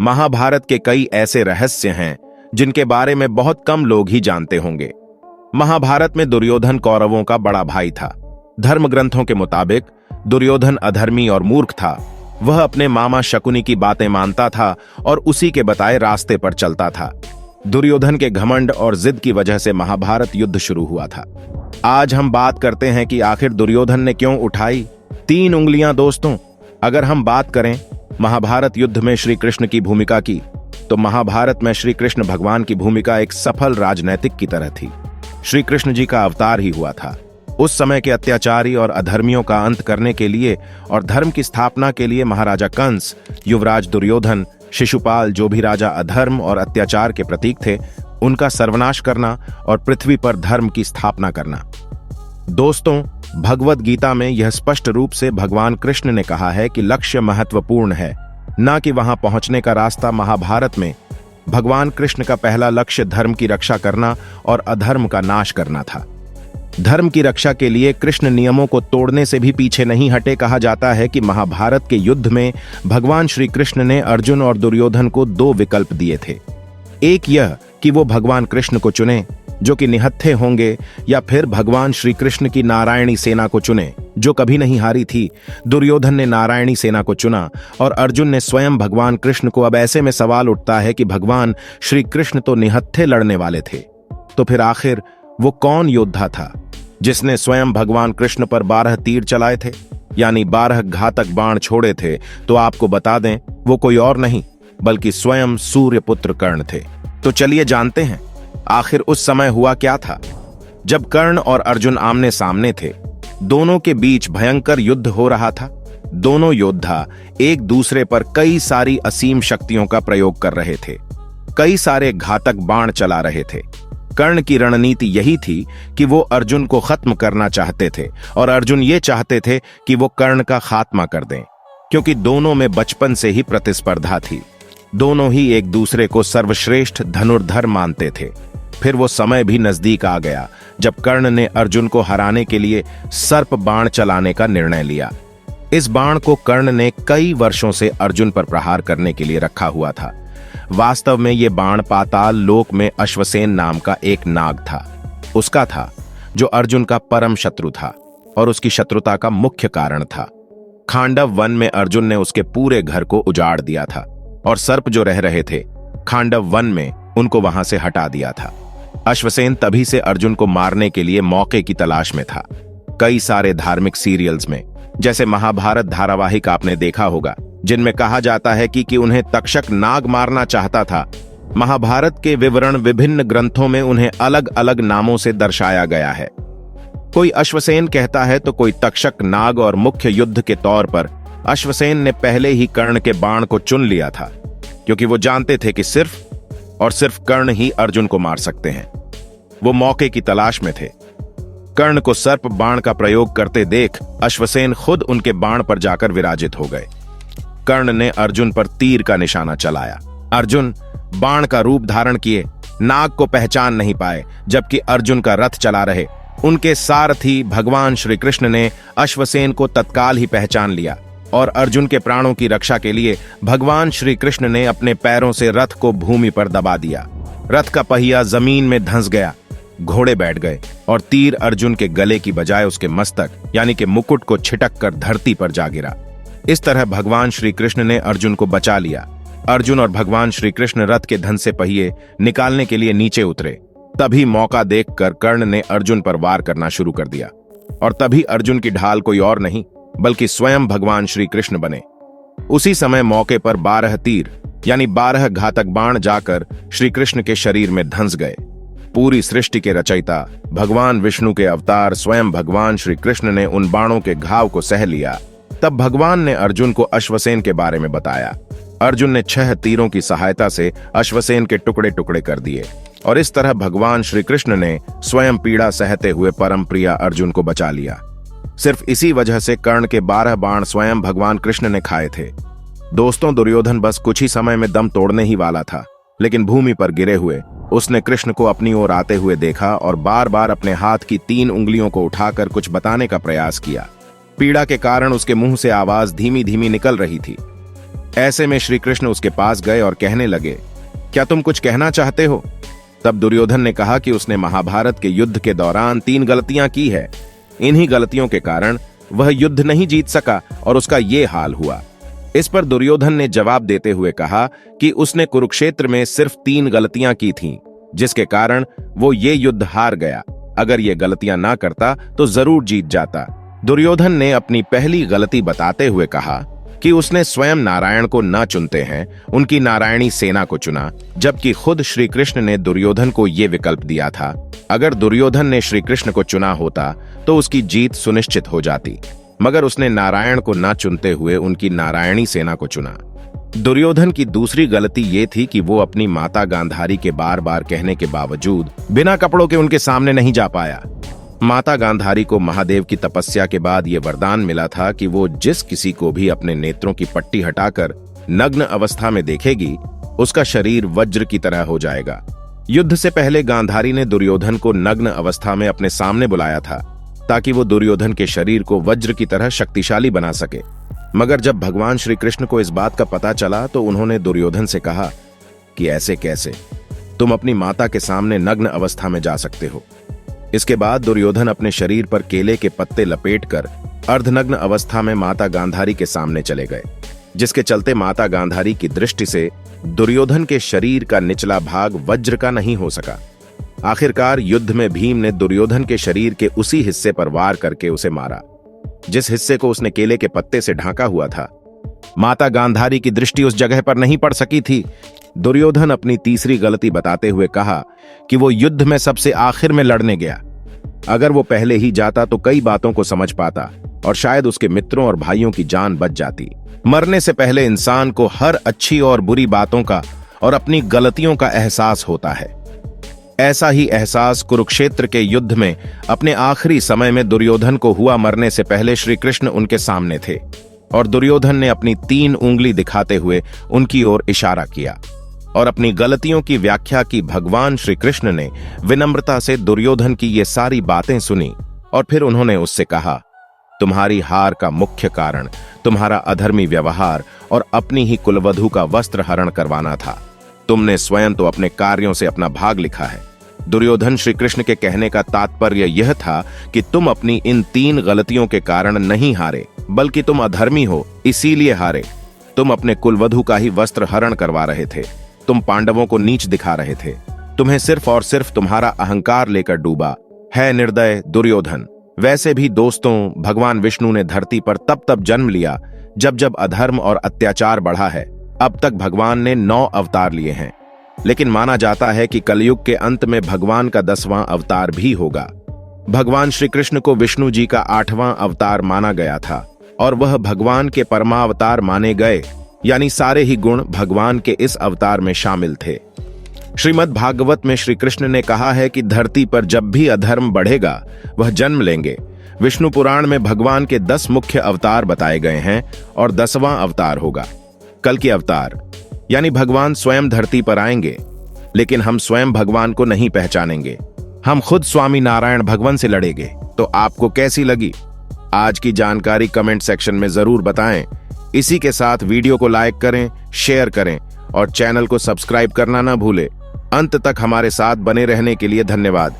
महाभारत के कई ऐसे रहस्य हैं जिनके बारे में बहुत कम लोग ही जानते होंगे। महाभारत में दुर्योधन कौरवों का बड़ा भाई था। धर्म ग्रंथों के मुताबिक दुर्योधन अधर्मी और मूर्ख था। वह अपने मामा शकुनी की बातें मानता था और उसी के बताए रास्ते पर चलता था। दुर्योधन के घमंड और जिद की वजह से महाभारत युद्ध शुरू हुआ था। आज हम बात करते हैं कि आखिर दुर्योधन ने क्यों उठाई 3 उंगलियां। दोस्तों, अगर हम बात करें महाभारत युद्ध में श्री कृष्ण की भूमिका की, तो महाभारत में श्री कृष्ण भगवान की भूमिका एक सफल राजनैतिक की तरह थी। श्री कृष्ण जी का अवतार ही हुआ था। उस समय के अत्याचारी और अधर्मियों का अंत करने के लिए और धर्म की स्थापना के लिए महाराजा कंस, युवराज दुर्योधन, शिशुपाल जो भी राजा अधर्म और अत्याचार के प्रतीक थे, उनका सर्वनाश करना और पृथ्वी पर धर्म की स्थापना करना। दोस्तों, भगवद गीता में यह स्पष्ट रूप से भगवान कृष्ण ने कहा है कि लक्ष्य महत्वपूर्ण है, न कि वहां पहुंचने का रास्ता। महाभारत में भगवान कृष्ण का पहला लक्ष्य धर्म की रक्षा करना और अधर्म का नाश करना था। धर्म की रक्षा के लिए कृष्ण नियमों को तोड़ने से भी पीछे नहीं हटे। कहा जाता है कि महाभारत के युद्ध में भगवान श्री कृष्ण ने अर्जुन और दुर्योधन को 2 विकल्प दिए थे। एक यह कि वो भगवान कृष्ण को चुने जो कि निहत्थे होंगे, या फिर भगवान श्री कृष्ण की नारायणी सेना को चुने जो कभी नहीं हारी थी। दुर्योधन ने नारायणी सेना को चुना और अर्जुन ने स्वयं भगवान कृष्ण को। अब ऐसे में सवाल उठता है कि भगवान श्री कृष्ण तो निहत्थे लड़ने वाले थे, तो फिर आखिर वो कौन योद्धा था जिसने स्वयं भगवान कृष्ण पर 12 तीर चलाए थे, यानी 12 घातक बाण छोड़े थे? तो आपको बता दें, वो कोई और नहीं बल्कि स्वयं सूर्यपुत्र कर्ण थे। तो चलिए जानते हैं आखिर उस समय हुआ क्या था जब कर्ण और अर्जुन आमने सामने थे। दोनों के बीच भयंकर युद्ध हो रहा था। दोनों योद्धा एक दूसरे पर कई सारी असीम शक्तियों का प्रयोग कर रहे थे, कई सारे घातक बाण चला रहे थे। कर्ण की रणनीति यही थी कि वो अर्जुन को खत्म करना चाहते थे और अर्जुन ये चाहते थे कि वो कर्ण का खात्मा कर दें, क्योंकि दोनों में बचपन से ही प्रतिस्पर्धा थी। दोनों ही एक दूसरे को सर्वश्रेष्ठ धनुर्धर मानते थे। फिर वो समय भी नजदीक आ गया जब कर्ण ने अर्जुन को हराने के लिए सर्प बाण चलाने का निर्णय लिया। इस बाण को कर्ण ने कई वर्षों से अर्जुन पर प्रहार करने के लिए रखा हुआ था। वास्तव में ये बाण पाताल लोक में अश्वसेन नाम का एक नाग था। उसका था, जो अर्जुन का परम शत्रु था और उसकी शत्रुता का मुख्य कारण था। खांडव वन में अर्जुन ने उसके पूरे घर को उजाड़ दिया था और सर्प जो रह रहे थे खांडव वन में, उनको वहां से हटा दिया था। अश्वसेन तभी से अर्जुन को मारने के लिए मौके की तलाश में था। कई सारे धार्मिक सीरियल्स में, जैसे महाभारत धारावाहिक आपने देखा होगा, जिनमें कहा जाता है कि उन्हें तक्षक नाग मारना चाहता था। महाभारत के विवरण विभिन्न ग्रंथों में उन्हें अलग अलग नामों से दर्शाया गया है। कोई अश्वसेन कहता है तो कोई तक्षक नाग, और मुख्य युद्ध के तौर पर अश्वसेन ने पहले ही कर्ण के बाण को चुन लिया था, क्योंकि वो जानते थे कि सिर्फ और सिर्फ कर्ण ही अर्जुन को मार सकते हैं। वो मौके की तलाश में थे। कर्ण को सर्प बाण का प्रयोग करते देख अश्वसेन खुद उनके बाण पर जाकर विराजित हो गए। कर्ण ने अर्जुन पर तीर का निशाना चलाया। अर्जुन बाण का रूप धारण किए नाग को पहचान नहीं पाए, जबकि अर्जुन का रथ चला रहे उनके सारथी भगवान श्री कृष्ण ने अश्वसेन को तत्काल ही पहचान लिया और अर्जुन के प्राणों की रक्षा के लिए भगवान श्री कृष्ण ने अपने पैरों से रथ को भूमि पर दबा दिया। रथ का पहिया जमीन में धंस गया, घोड़े बैठ गए और तीर अर्जुन के गले की बजाय उसके मस्तक यानी कि मुकुट को छिटक कर धरती पर जा गिरा। इस तरह भगवान श्री कृष्ण ने अर्जुन को बचा लिया। अर्जुन और भगवान श्री कृष्ण रथ के धंसे पहिए निकालने के लिए नीचे उतरे। तभी मौका देखकर कर्ण ने अर्जुन पर वार करना शुरू कर दिया और तभी अर्जुन की ढाल कोई और नहीं बल्कि स्वयं भगवान श्री कृष्ण बने। उसी समय मौके पर 12 तीर यानी 12 घातक बाण जाकर श्री कृष्ण के शरीर में धंस गए। पूरी सृष्टि के रचयिता भगवान विष्णु के अवतार स्वयं भगवान श्री कृष्ण ने उन बाणों के घाव को सह लिया। तब भगवान ने अर्जुन को अश्वसेन के बारे में बताया। अर्जुन ने 6 तीरों की सहायता से अश्वसेन के टुकड़े टुकड़े कर दिए और इस तरह भगवान श्री कृष्ण ने स्वयं पीड़ा सहते हुए परम प्रिय अर्जुन को बचा लिया। सिर्फ इसी वजह से कर्ण के 12 बाण स्वयं भगवान कृष्ण ने खाए थे। दोस्तों, दुर्योधन बस कुछ ही समय में दम तोड़ने ही वाला था, लेकिन भूमि पर गिरे हुए उसने कृष्ण को अपनी ओर आते हुए देखा और बार बार अपने हाथ की 3 उंगलियों को उठाकर कुछ बताने का प्रयास किया। पीड़ा के कारण उसके मुंह से आवाज धीमी धीमी निकल रही थी। ऐसे में श्री कृष्ण उसके पास गए और कहने लगे, क्या तुम कुछ कहना चाहते हो? तब दुर्योधन ने कहा कि उसने महाभारत के युद्ध के दौरान 3 गलतियां की है। इन्हीं गलतियों के कारण वह युद्ध नहीं जीत सका और उसका ये हाल हुआ। इस पर दुर्योधन ने जवाब देते हुए कहा कि उसने कुरुक्षेत्र में सिर्फ 3 गलतियां की थीं, जिसके कारण वो ये युद्ध हार गया। अगर ये गलतियां ना करता तो जरूर जीत जाता। दुर्योधन ने अपनी पहली गलती बताते हुए कहा कि उसने स्वयं नारायण को न चुनते हैं, उनकी नारायणी सेना को चुना, जबकि खुद श्री कृष्ण ने दुर्योधन को यह विकल्प दिया था। अगर दुर्योधन ने श्री कृष्ण को चुना होता तो उसकी जीत सुनिश्चित हो जाती, मगर उसने नारायण को न चुनते हुए उनकी नारायणी सेना को चुना। दुर्योधन की दूसरी गलती ये थी कि वो अपनी माता गांधारी के बार बार कहने के बावजूद बिना कपड़ों के उनके सामने नहीं जा पाया। माता गांधारी को महादेव की तपस्या के बाद ये वरदान मिला था कि वो जिस किसी को भी अपने नेत्रों की पट्टी हटाकर नग्न अवस्था में देखेगी, उसका शरीर वज्र की तरह हो जाएगा। युद्ध से पहले गांधारी ने दुर्योधन को नग्न अवस्था में अपने सामने बुलाया था ताकि वो दुर्योधन के शरीर को वज्र की तरह शक्तिशाली बना सके। मगर जब भगवान श्री कृष्ण को इस बात का पता चला तो उन्होंने दुर्योधन से कहा कि ऐसे कैसे तुम अपनी माता के सामने नग्न अवस्था में जा सकते हो। इसके बाद दुर्योधन अपने शरीर पर केले के पत्ते लपेटकर अर्धनग्न अवस्था में माता गांधारी के सामने चले गए, जिसके चलते माता गांधारी की दृष्टि से दुर्योधन के शरीर का निचला भाग वज्र का नहीं हो सका। आखिरकार युद्ध में भीम ने दुर्योधन के शरीर के उसी हिस्से पर वार करके उसे मारा जिस हिस्से को उसने केले के पत्ते से ढांका हुआ था। माता गांधारी की दृष्टि उस जगह पर नहीं पड़ सकी थी। दुर्योधन अपनी तीसरी गलती बताते हुए कहा कि वो युद्ध में सबसे आखिर में लड़ने गया। अगर वो पहले ही जाता तो कई बातों को समझ पाता और शायद उसके मित्रों और भाइयों की जान बच जाती। मरने से पहले इंसान को हर अच्छी और बुरी बातों का और अपनी गलतियों का एहसास होता है। ऐसा ही एहसास कुरुक्षेत्र के युद्ध में अपने आखिरी समय में दुर्योधन को हुआ। मरने से पहले श्री कृष्ण उनके सामने थे और दुर्योधन ने अपनी 3 उंगली दिखाते हुए उनकी ओर इशारा किया और अपनी गलतियों की व्याख्या की। भगवान श्री कृष्ण ने विनम्रता से दुर्योधन की ये सारी बातें सुनी और फिर उन्होंने उससे कहा, तुम्हारी हार का मुख्य कारण तुम्हारा अधर्मी व्यवहार और अपनी ही कुलवधू का वस्त्र हरण करवाना था। तुमने स्वयं तो अपने कार्यों से अपना भाग लिखा है। दुर्योधन श्री कृष्ण के कहने का तात्पर्य यह था कि तुम अपनी इन 3 गलतियों के कारण नहीं हारे, बल्कि तुम अधर्मी हो, इसीलिए हारे। तुम अपने कुलवधू का ही वस्त्र हरण करवा रहे थे। तुम पांडवों को नीच दिखा रहे थे। तुम्हें सिर्फ और सिर्फ तुम्हारा अहंकार लेकर डूबा है निर्दय दुर्योधन। वैसे भी दोस्तों, भगवान विष्णु ने धरती पर तब जन्म लिया जब जब अधर्म और अत्याचार बढ़ा है। अब तक भगवान ने 9 अवतार लिए हैं, लेकिन माना जाता है कि कलयुग के अंत में भगवान का 10वां अवतार भी होगा। भगवान श्री कृष्ण को विष्णु जी का 8वां अवतार माना गया था और वह भगवान के परमावतार माने गए, यानी सारे ही गुण भगवान के इस अवतार में शामिल थे। श्रीमद् भागवत में श्री कृष्ण ने कहा है कि धरती पर जब भी अधर्म बढ़ेगा वह जन्म लेंगे। विष्णु पुराण में भगवान के 10 मुख्य अवतार बताए गए हैं और 10वां अवतार होगा कल्कि अवतार, यानी भगवान स्वयं धरती पर आएंगे। लेकिन हम स्वयं भगवान को नहीं पहचानेंगे, हम खुद स्वामी नारायण भगवान से लड़ेंगे। तो आपको कैसी लगी आज की जानकारी कमेंट सेक्शन में जरूर बताएं। इसी के साथ वीडियो को लाइक करें, शेयर करें और चैनल को सब्सक्राइब करना ना भूलें। अंत तक हमारे साथ बने रहने के लिए धन्यवाद।